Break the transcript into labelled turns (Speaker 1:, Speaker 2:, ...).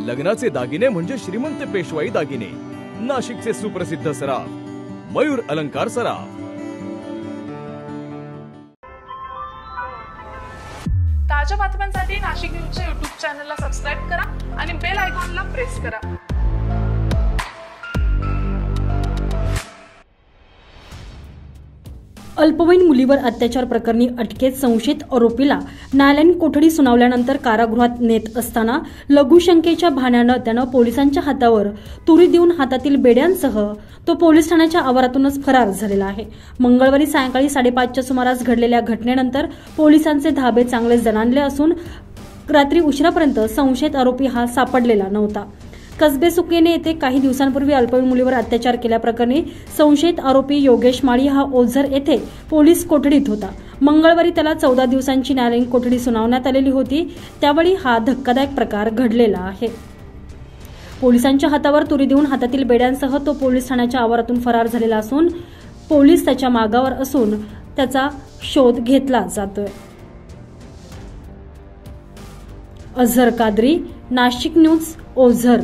Speaker 1: लग्नाचे दागिने म्हणजे श्रीमंत पेशवाई दागिने, नाशिकचे सुप्रसिद्ध सराफ मयूर अलंकार सराफ।
Speaker 2: ताज्या बातम्यांसाठी नाशिक न्यूजच्या YouTube चॅनलला सबस्क्राइब करा आणि बेल आयकॉनला प्रेस करा।
Speaker 3: अल्पवयीन मुलीवर अत्याचार प्रकरणी अटकेत संशयित आरोपीला न्यायालयीन कोठडी सुनावल्यानंतर कारागृहात नेत असताना लघुशंकेच्या भाण्यानं त्यानं पोलिसांच्या हातावर तुरी देऊन हातातील बेड्यांसह तो पोलीस ठाण्याच्या आवारातूनच फरार झालेला आहे। मंगळवारी सायंकाळी 5:30च्या सुमारास घडलेल्या घटनेनंतर पोलिसांचे धाबे चांगले जणांले असून रात्री उशिरापर्यंत संशयित आरोपी हा सापडलेला नव्हता। कसबे सुकेने येथे काही दिवसांपूर्वी अल्पवयीन मुलीवर अत्याचार केल्याप्रकरणी संशयित आरोपी योगेश माळी हा ओझर येथे पोलीस कोठडीत होता। मंगळवारी त्याला 14 दिवसांची न्यायालयीन कोठडी सुनावण्यात आलेली होती, त्यावेळी हा धक्कादायक प्रकार घडलेला आहे। पोलिसांच्या हातावर तुरी देऊन हातातील बेड्यांसह तो पोलीस ठाण्याच्या आवारातून फरार झालेला असून पोलीस त्याच्या मागावर असून त्याचा शोध घेतला जातोय। अझहर कादरी, नाशिक न्यूज, ओझर।